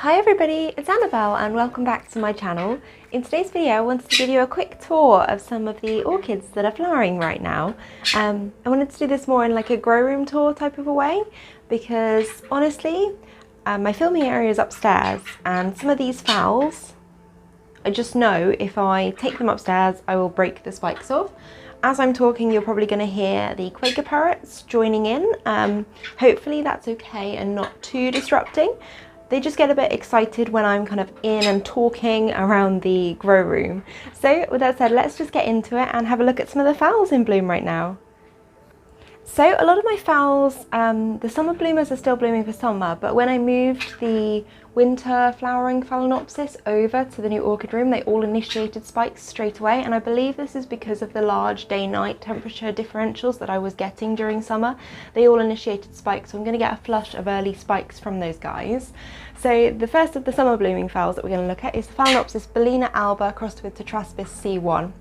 Hi everybody, it's Annabelle and welcome back to my channel. In today's video I wanted to give you a quick tour of some of the orchids that are flowering right now. I wanted to do this more in like a grow room tour type of a way because honestly my filming area is upstairs and some of these phals, I just know if I take them upstairs I will break the spikes off. As I'm talking you're probably going to hear the Quaker parrots joining in. Hopefully that's okay and not too disrupting. They just get a bit excited when I'm kind of in and talking around the grow room. So with that said, let's just get into it and have a look at some of the phals in bloom right now. So a lot of my phals, the summer bloomers are still blooming for summer, but when I moved the winter flowering Phalaenopsis over to the new orchid room, they all initiated spikes straight away, and I believe this is because of the large day-night temperature differentials that I was getting during summer. They all initiated spikes, so I'm going to get a flush of early spikes from those guys. So the first of the summer blooming phals that we're going to look at is the Phalaenopsis Bellina alba crossed with Tetraspis C1.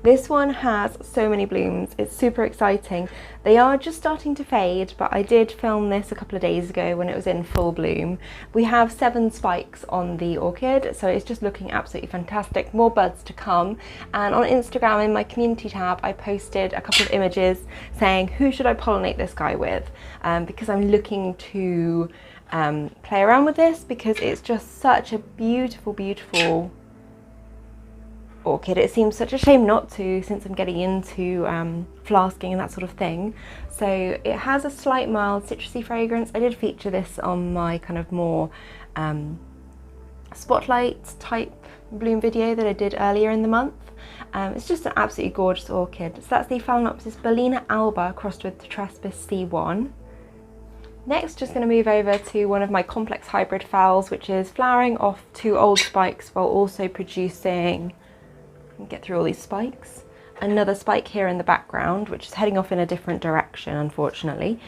This one has so many blooms, it's super exciting. They are just starting to fade, but I did film this a couple of days ago when it was in full bloom. We have 7 spikes on the orchid, so it's just looking absolutely fantastic. More buds to come. And on Instagram in my community tab, I posted a couple of images saying who should I pollinate this guy with, because I'm looking to play around with this because it's just such a beautiful, beautiful orchid. It seems such a shame not to, since I'm getting into flasking and that sort of thing. So it has a slight mild citrusy fragrance. I did feature this on my kind of more spotlight type bloom video that I did earlier in the month. It's just an absolutely gorgeous orchid. So that's the Phalaenopsis Bellina alba crossed with Tetraspis C1. Next, just going to move over to one of my complex hybrid phals, which is flowering off 2 old spikes while also producing, get through all these spikes, another spike here in the background which is heading off in a different direction, unfortunately.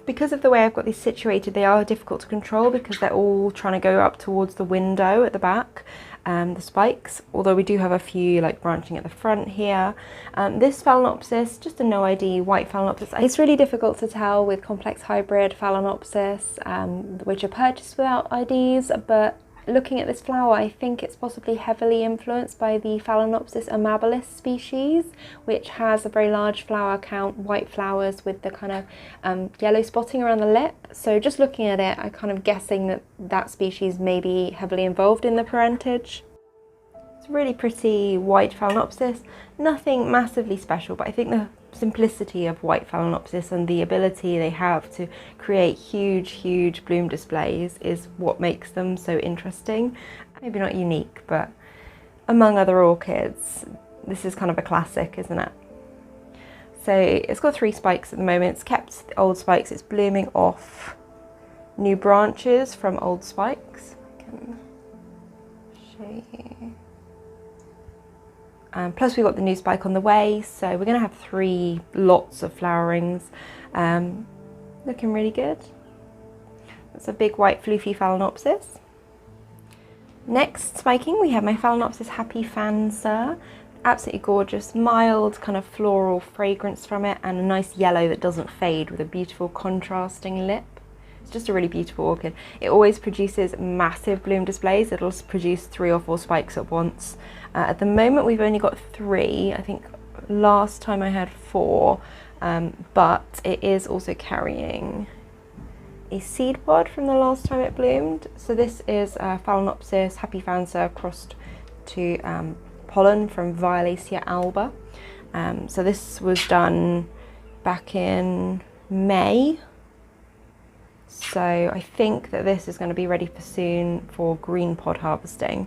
Because of the way I've got these situated, they are difficult to control because they're all trying to go up towards the window at the back, the spikes, although we do have a few like branching at the front here. This Phalaenopsis, just a no ID white Phalaenopsis. It's really difficult to tell with complex hybrid Phalaenopsis which are purchased without IDs, but looking at this flower, I think it's possibly heavily influenced by the Phalaenopsis amabilis species, which has a very large flower count, white flowers with the kind of yellow spotting around the lip. So just looking at it, I'm kind of guessing that that species may be heavily involved in the parentage. It's a really pretty white Phalaenopsis, nothing massively special, but I think the simplicity of white Phalaenopsis and the ability they have to create huge bloom displays is what makes them so interesting. Maybe not unique, but among other orchids this is kind of a classic, isn't it? So it's got 3 spikes at the moment. It's kept the old spikes, it's blooming off new branches from old spikes. I can show you. Plus we've got the new spike on the way, so we're going to have 3 lots of flowerings. Looking really good. That's a big white floofy Phalaenopsis. Next spiking we have my Phalaenopsis Happy Fancer. Absolutely gorgeous, mild kind of floral fragrance from it and a nice yellow that doesn't fade with a beautiful contrasting lip. It's just a really beautiful orchid. It always produces massive bloom displays. It'll produce 3 or 4 spikes at once. At the moment we've only got 3. I think last time I had 4, but it is also carrying a seed pod from the last time it bloomed. So this is Phalaenopsis Happy Fancer crossed to pollen from Violacea alba. So this was done back in May. So I think that this is going to be ready for soon for green pod harvesting,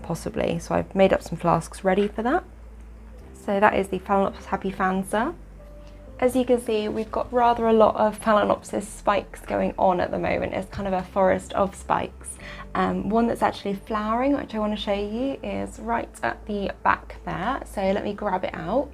possibly. So I've made up some flasks ready for that. So that is the Phalaenopsis Happy Fancer. As you can see, we've got rather a lot of Phalaenopsis spikes going on at the moment. It's kind of a forest of spikes. One that's actually flowering, which I want to show you, is right at the back there. So let me grab it out.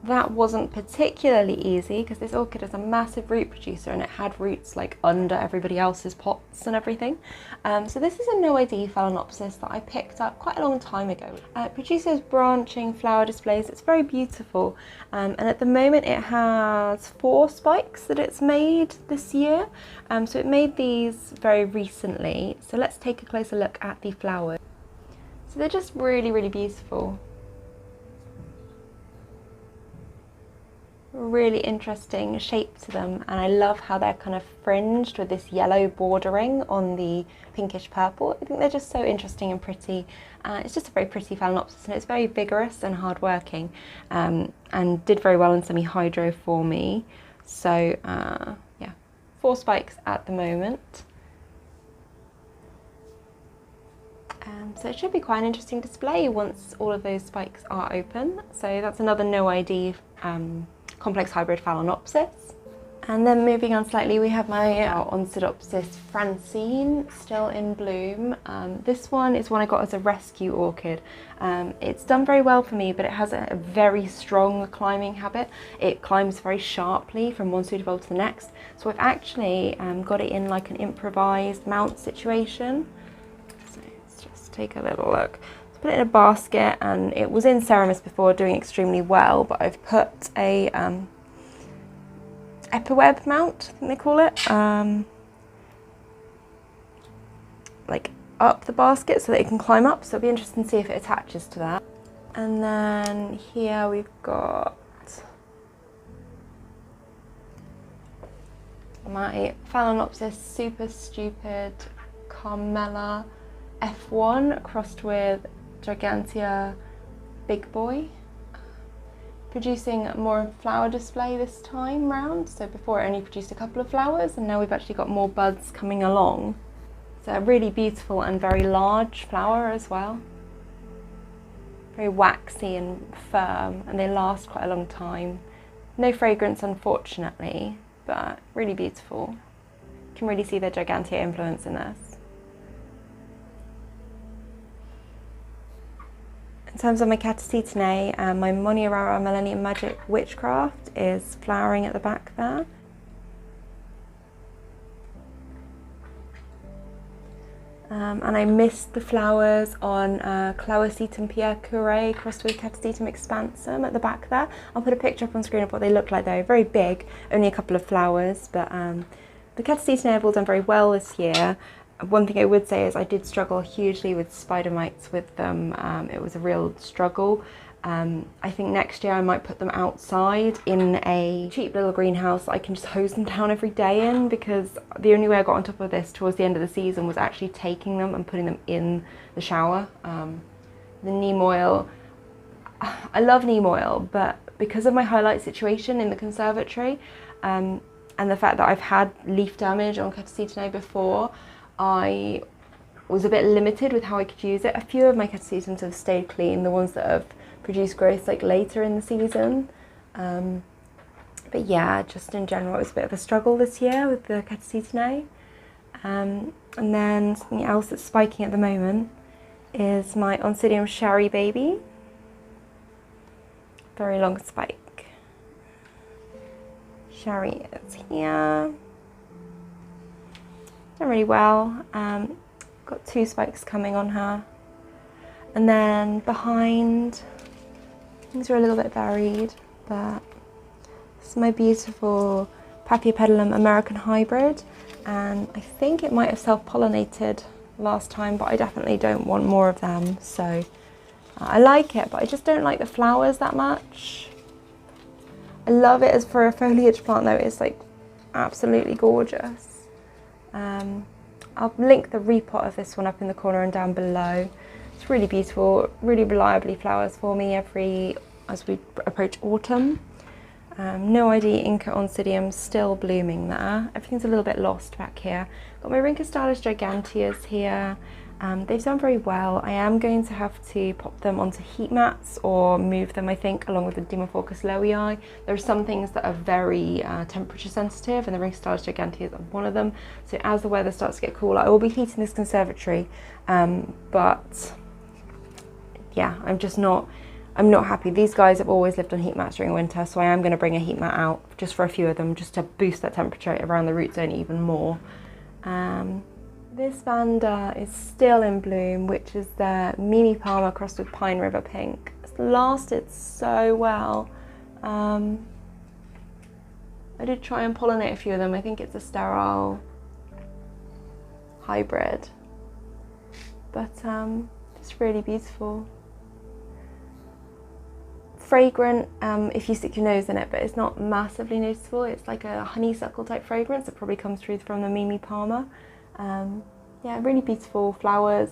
that wasn't particularly easy because this orchid is a massive root producer and it had roots like under everybody else's pots and everything. So this is a no ID Phalaenopsis that I picked up quite a long time ago. It produces branching flower displays. It's very beautiful, and at the moment it has 4 spikes that it's made this year. So it made these very recently. So let's take a closer look at the flowers. So they're just really, really beautiful. Really interesting shape to them, and I love how they're kind of fringed with this yellow bordering on the pinkish purple. I think they're just so interesting and pretty. It's just a very pretty Phalaenopsis, and it's very vigorous and hardworking, and did very well in Sem-hydro for me. So yeah, 4 spikes at the moment. So it should be quite an interesting display once all of those spikes are open. So that's another no ID complex hybrid Phalaenopsis. And then moving on slightly, we have my Oncidium Francine still in bloom. This one is one I got as a rescue orchid. It's done very well for me, but it has a very strong climbing habit. It climbs very sharply from one pseudobulb to the next. So I've actually got it in like an improvised mount situation. So let's just take a little look. Put it in a basket, and it was in Ceramis before, doing extremely well, but I've put a epiweb mount, I think they call it, like up the basket so that it can climb up, so it'll be interesting to see if it attaches to that. And then here we've got my Phalaenopsis Super Stupid Carmella F1 crossed with Gigantea Big Boy, producing more flower display this time round. So before it only produced a couple of flowers, and now we've actually got more buds coming along. So a really beautiful and very large flower as well. Very waxy and firm, and they last quite a long time. No fragrance unfortunately, but really beautiful. You can really see the Gigantea influence in this. In terms of my Caulocattleya, my Monirara Millennium Magic Witchcraft is flowering at the back there. And I missed the flowers on Cleisocentron Pierre Curie crossed with Caulocattleya expansum at the back there. I'll put a picture up on screen of what they look like. They're very big, only a couple of flowers, but the Caulocattleya have all done very well this year. One thing I would say is I did struggle hugely with spider mites with them. It was a real struggle. I think next year I might put them outside in a cheap little greenhouse that I can just hose them down every day in, because the only way I got on top of this towards the end of the season was actually taking them and putting them in the shower. The neem oil, I love neem oil, but because of my highlight situation in the conservatory and the fact that I've had leaf damage on Caulocattleya before, I was a bit limited with how I could use it. A few of my Caulocattleya have stayed clean, the ones that have produced growth like later in the season. But yeah, just in general, it was a bit of a struggle this year with the Caulocattleya. And then something else that's spiking at the moment is my Oncidium Sharry baby. Very long spike. Sharry is here. Done really well. Got 2 spikes coming on her. And then behind, things are a little bit varied, but this is my beautiful Paphiopedilum American hybrid, and I think it might have self-pollinated last time, but I definitely don't want more of them. So I like it, but I just don't like the flowers that much. I love it as for a foliage plant though. It's like absolutely gorgeous. I'll link the repot of this one up in the corner and down below. It's really beautiful, really reliably flowers for me as we approach autumn. No ID Inca Oncidium still blooming there. Everything's a little bit lost back here. Got my Renantanda Giganteas here. They've done very well. I am going to have to pop them onto heat mats or move them, I think, along with the Dimorphorus lowii. There are some things that are very temperature sensitive, and the Renantanda Giganteas are one of them. So as the weather starts to get cooler, I will be heating this conservatory, but yeah, I'm just not I'm not happy. These guys have always lived on heat mats during winter, so I am going to bring a heat mat out just for a few of them, just to boost that temperature around the root zone even more. This Vanda is still in bloom, which is the Mimi Palmer crossed with Pine River Pink. It's lasted so well. I did try and pollinate a few of them. I think it's a sterile hybrid, but it's really beautiful. Fragrant if you stick your nose in it, but it's not massively noticeable. It's like a honeysuckle type fragrance that probably comes through from the Mimi Palmer. Yeah, really beautiful flowers.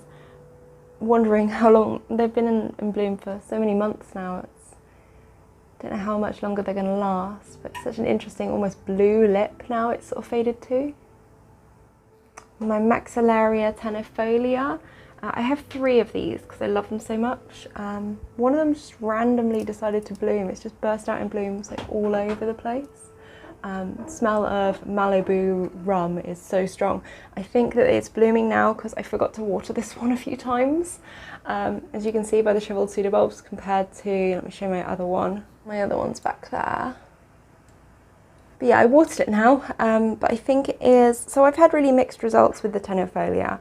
Wondering how long they've been in bloom for so many months now. Don't know how much longer they're going to last, but it's such an interesting almost blue lip now it's sort of faded to. My Maxillaria tenuifolia. I have 3 of these because I love them so much. One of them just randomly decided to bloom. It's just burst out in blooms like all over the place. Smell of Malibu rum is so strong. I think that it's blooming now because I forgot to water this one a few times. As you can see by the shriveled pseudobulbs compared to, let me show my other one. My other one's back there. But yeah, I watered it now, but I think it is, so I've had really mixed results with the tenuifolia.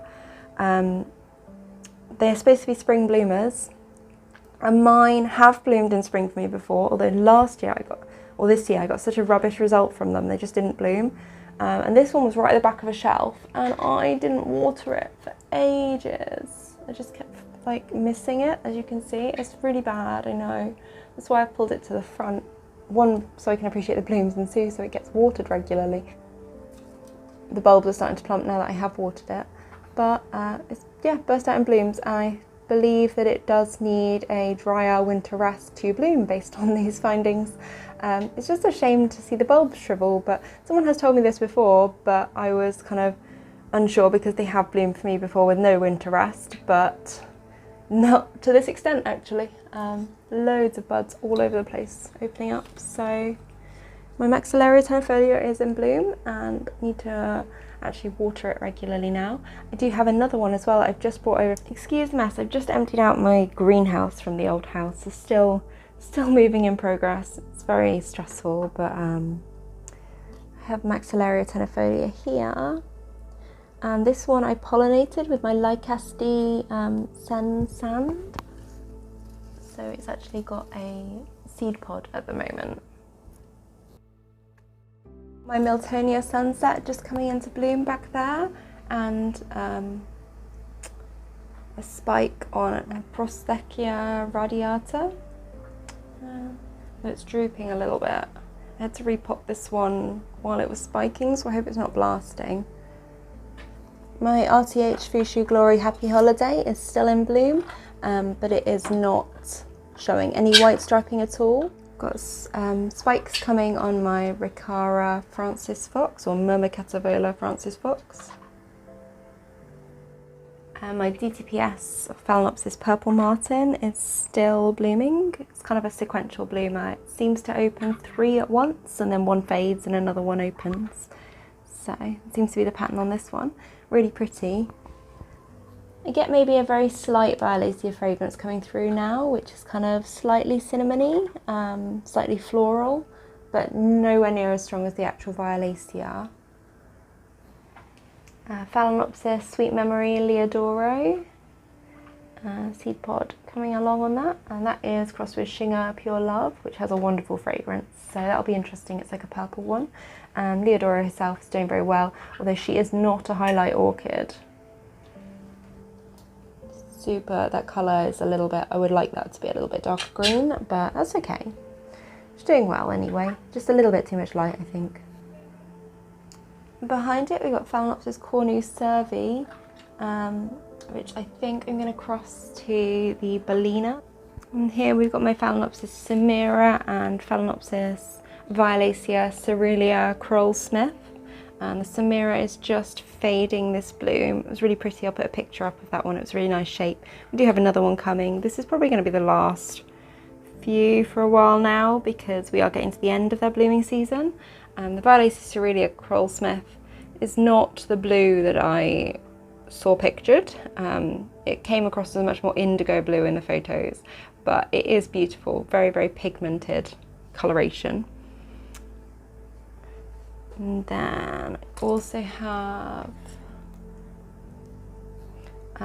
They're supposed to be spring bloomers, and mine have bloomed in spring for me before, although this year I got such a rubbish result from them, they just didn't bloom. And this one was right at the back of a shelf, and I didn't water it for ages. I just kept like missing it, as you can see. It's really bad, I know. That's why I've pulled it to the front. 1, so I can appreciate the blooms, and 2, so it gets watered regularly. The bulbs are starting to plump now that I have watered it. But it's, yeah, burst out in blooms. I believe that it does need a drier winter rest to bloom based on these findings. It's just a shame to see the bulbs shrivel, but someone has told me this before, but I was kind of unsure because they have bloomed for me before with no winter rest, but not to this extent actually. Loads of buds all over the place opening up. So my Maxillaria tenuifolia is in bloom and need to actually water it regularly now. I do have another one as well I've just brought over. Excuse the mess, I've just emptied out my greenhouse from the old house. It's still moving in progress. It's very stressful, but I have Maxillaria tenuifolia here. And this one I pollinated with my Lycaste Senne sand. So it's actually got a seed pod at the moment. My Miltonia sunset just coming into bloom back there, and a spike on a Prosthecia radiata. It's drooping a little bit. I had to repot this one while it was spiking, so I hope it's not blasting. My RTH Fushu Glory Happy Holiday is still in bloom, but it is not showing any white striping at all. Got spikes coming on my Ricara Francis Fox, or Myrmecatavola Francis Fox. And my DTPS Phalaenopsis Purple Martin is still blooming. It's kind of a sequential bloomer. It seems to open 3 at once, and then one fades and another one opens. So it seems to be the pattern on this one. Really pretty. I get maybe a very slight Violacea fragrance coming through now, which is kind of slightly cinnamony, slightly floral, but nowhere near as strong as the actual Violacea. Phalaenopsis Sweet Memory Leodoro, seed pod coming along on that, and that is crossed with Shinger Pure Love, which has a wonderful fragrance, so that'll be interesting. It's like a purple one. Leodoro herself is doing very well, although she is not a highlight orchid. That colour is a little bit, I would like that to be a little bit darker green, but that's okay. She's doing well anyway, just a little bit too much light I think. Behind it we've got Phalaenopsis Cornu Cervi, which I think I'm going to cross to the Bellina. And here we've got my Phalaenopsis Samira and Phalaenopsis Violacea Cerealia Kroll Smith. And the Samira is just fading this bloom. It was really pretty. I'll put a picture up of that one. It was a really nice shape. We do have another one coming. This is probably going to be the last few for a while now because we are getting to the end of their blooming season. The Violacea Cerealia Kroll Smith is not the blue that I saw pictured. It came across as a much more indigo blue in the photos, but it is beautiful, very, very pigmented coloration. And then I also have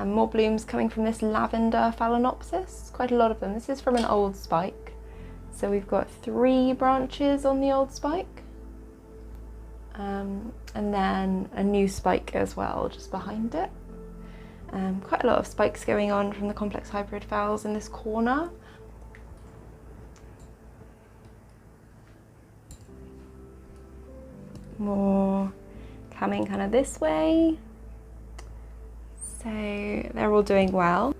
more blooms coming from this lavender Phalaenopsis, quite a lot of them. This is from an old spike. So we've got 3 branches on the old spike, and then a new spike as well just behind it. Quite a lot of spikes going on from the complex hybrid phals in this corner. More coming kind of this way. So they're all doing well.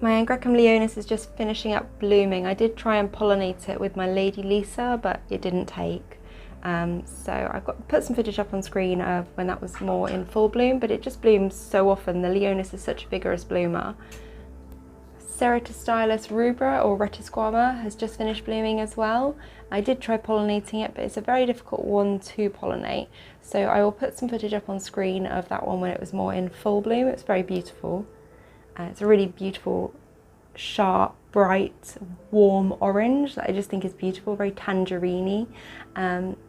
My Angraecum leonis is just finishing up blooming. I did try and pollinate it with my Lady Lisa, but it didn't take. So I've put some footage up on screen of when that was more in full bloom, but it just blooms so often. The leonis is such a vigorous bloomer. Ceratostylis rubra or retisquama has just finished blooming as well. I did try pollinating it, but it's a very difficult one to pollinate. So I will put some footage up on screen of that one when it was more in full bloom. It's very beautiful. It's a really beautiful, sharp, bright, warm orange that I just think is beautiful, very tangerine-y.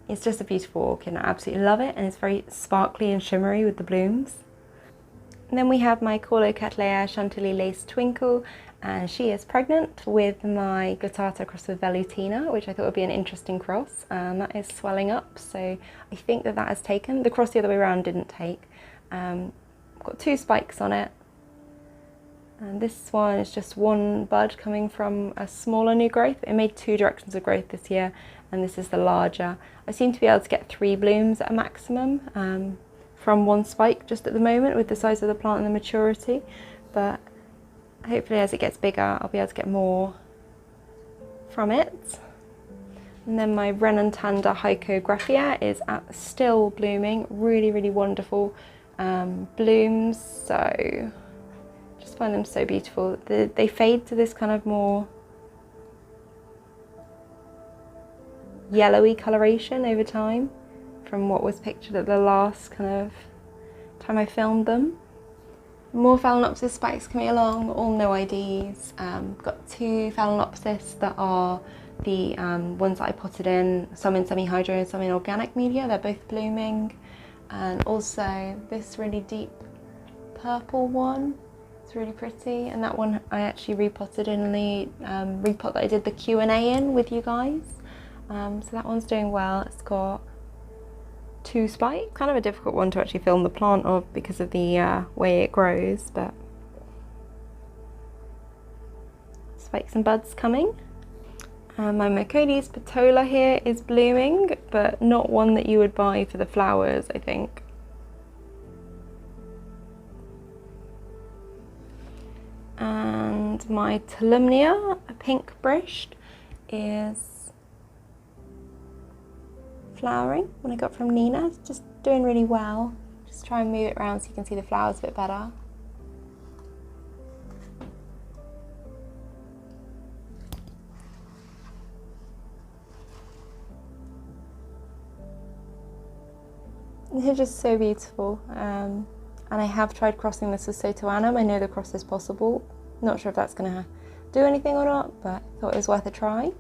It's just a beautiful orchid and I absolutely love it, and it's very sparkly and shimmery with the blooms. And then we have my Caulocattleya chantilly lace twinkle, and she is pregnant with my Guttata crossed with Velutina, which I thought would be an interesting cross, and that is swelling up, so I think that has taken. The cross the other way around didn't take. I've got 2 spikes on it, and this one is just 1 bud coming from a smaller new growth. It made 2 directions of growth this year, and this is the larger. I seem to be able to get 3 blooms at a maximum from 1 spike just at the moment with the size of the plant and the maturity, but hopefully as it gets bigger I'll be able to get more from it. And then my Renantanda Heiko Greffier is still blooming, really, really wonderful blooms, so just find them so beautiful. They fade to this kind of more yellowy coloration over time from what was pictured at the last kind of time I filmed them. More Phalaenopsis spikes coming along, all no IDs. Got 2 Phalaenopsis that are the ones that I potted in, some in Sem-hydro and some in Organic Media. They're both blooming. And also this really deep purple one, it's really pretty. And that one I actually repotted in the repot that I did the Q&A in with you guys. So that one's doing well. It's got 2 spikes. Kind of a difficult one to actually film the plant of because of the way it grows, but spikes and buds coming. My Macodes petola here is blooming, but not one that you would buy for the flowers, I think. And my Tolumnia, a pink Brisht, is flowering, one I got from Nina. It's just doing really well. Just try and move it around so you can see the flowers a bit better. They're just so beautiful, and I have tried crossing this with Sotoanum. I know the cross is possible. Not sure if that's going to do anything or not, but I thought it was worth a try.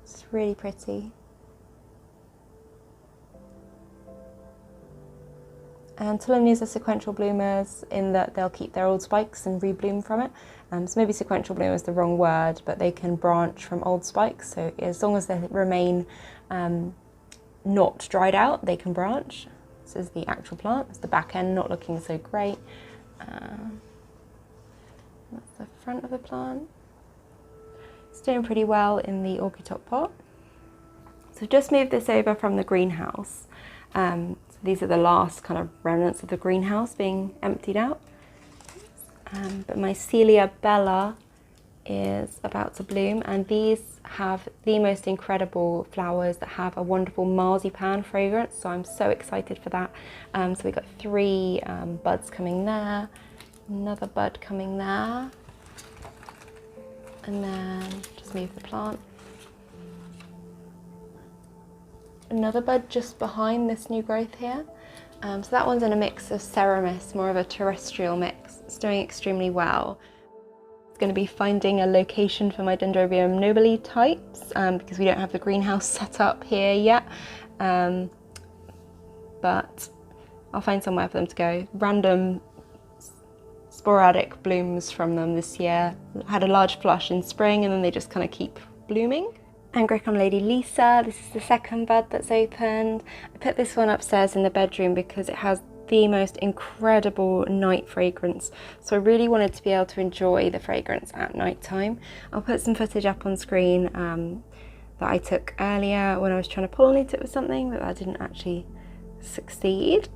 It's really pretty. And Tolumnias are sequential bloomers in that they'll keep their old spikes and rebloom from it. So maybe sequential bloom is the wrong word, but they can branch from old spikes. So as long as they remain not dried out, they can branch. This is the actual plant. It's the back end not looking so great. That's the front of the plant. It's doing pretty well in the orchid top pot. So I've just moved this over from the greenhouse. So these are the last kind of remnants of the greenhouse being emptied out. But my Celia Bella is about to bloom, and these have the most incredible flowers that have a wonderful marzipan fragrance, so I'm so excited for that. So we got 3 buds coming there, another bud coming there, and then just move the plant. Another bud just behind this new growth here. So that one's in a mix of Ceramis, more of a terrestrial mix. It's doing extremely well. It's going to be finding a location for my Dendrobium nobile types because we don't have the greenhouse set up here yet. But I'll find somewhere for them to go. Random sporadic blooms from them this year. Had a large flush in spring and then they just kind of keep blooming. Angraecum Lady Lisa, this is the second bud that's opened. I put this one upstairs in the bedroom because it has the most incredible night fragrance, so I really wanted to be able to enjoy the fragrance at night time. I'll put some footage up on screen that I took earlier when I was trying to pollinate it with something, but that didn't actually succeed.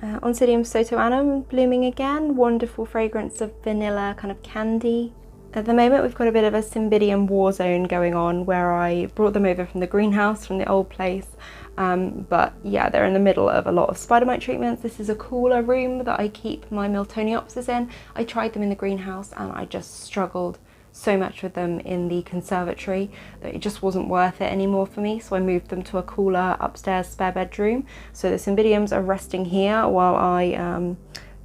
Oncidium sotoanum blooming again, wonderful fragrance of vanilla, kind of candy. At the moment we've got a bit of a Cymbidium war zone going on where I brought them over from the greenhouse from the old place, but yeah, they're in the middle of a lot of spider mite treatments. This is a cooler room that I keep my Miltoniopsis in. I tried them in the greenhouse and I just struggled so much with them in the conservatory that it just wasn't worth it anymore for me, so I moved them to a cooler upstairs spare bedroom. So the Cymbidiums are resting here while I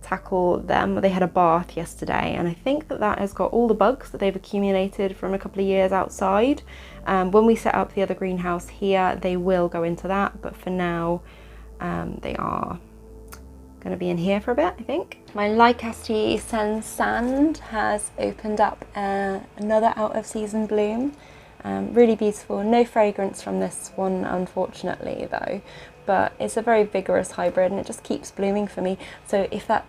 tackle them. They had a bath yesterday and I think that that has got all the bugs that they've accumulated from a couple of years outside. When we set up the other greenhouse here they will go into that, but for now they are going to be in here for a bit, I think. My Lycaste Senne Sand has opened up another out of season bloom. Really beautiful. No fragrance from this one unfortunately though, but it's a very vigorous hybrid and it just keeps blooming for me. So if that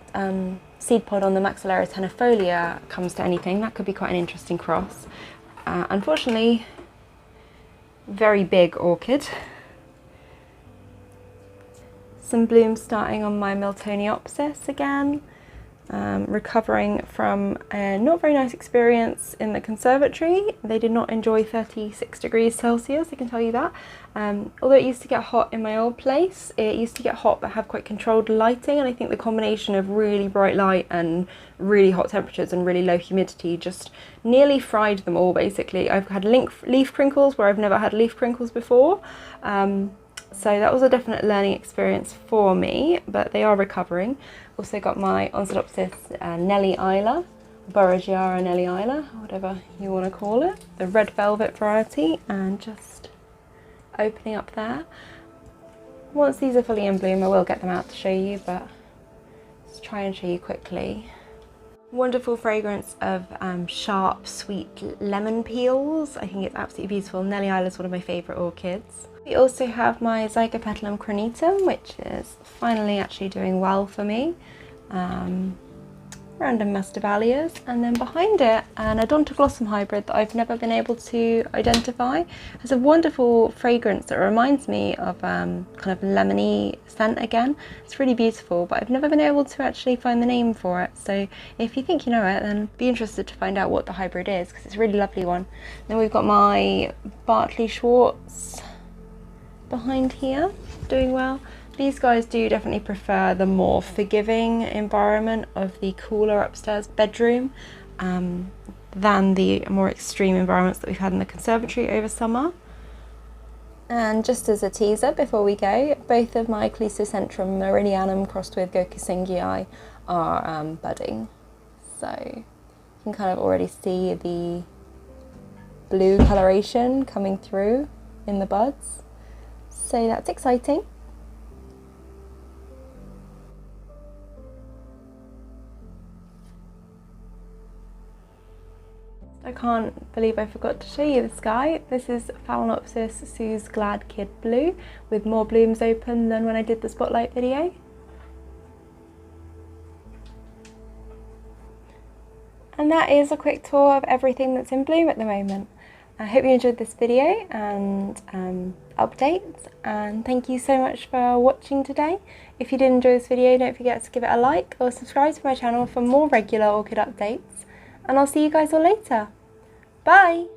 seed pod on the Maxillaria tenuifolia comes to anything, that could be quite an interesting cross. Unfortunately, very big orchid. Some blooms starting on my Miltoniopsis again. Recovering from a not very nice experience in the conservatory. They did not enjoy 36 degrees Celsius, I can tell you that. Although it used to get hot in my old place, it used to get hot but have quite controlled lighting, and I think the combination of really bright light and really hot temperatures and really low humidity just nearly fried them all basically. I've had leaf crinkles where I've never had leaf crinkles before. So that was a definite learning experience for me, but they are recovering. Also got my Oncidiopsis Nelly Isla, Borragiara Nelly Isla, whatever you want to call it, the red velvet variety, and just opening up there. Once these are fully in bloom I will get them out to show you, but let's try and show you quickly. Wonderful fragrance of sharp sweet lemon peels. I think it's absolutely beautiful. Nelly Isla is one of my favourite orchids. We also have my Zygopetalum cornutum, which is finally actually doing well for me. Random masdevallias, and then behind it an Odontoglossum hybrid that I've never been able to identify. It has a wonderful fragrance that reminds me of kind of lemony scent again. It's really beautiful, but I've never been able to actually find the name for it. So if you think you know it, then be interested to find out what the hybrid is, because it's a really lovely one. Then we've got my Bartley Schwartz behind here, doing well. These guys do definitely prefer the more forgiving environment of the cooler upstairs bedroom than the more extreme environments that we've had in the conservatory over summer. And just as a teaser before we go, both of my Cleisocentron merrillianum crossed with gokusingii are budding. So you can kind of already see the blue coloration coming through in the buds. So that's exciting. I can't believe I forgot to show you this guy. This is Phalaenopsis Sue's Glad Kid Blue, with more blooms open than when I did the spotlight video. And that is a quick tour of everything that's in bloom at the moment. I hope you enjoyed this video and updates, and thank you so much for watching today. If you did enjoy this video, don't forget to give it a like or subscribe to my channel for more regular orchid updates, and I'll see you guys all later. Bye!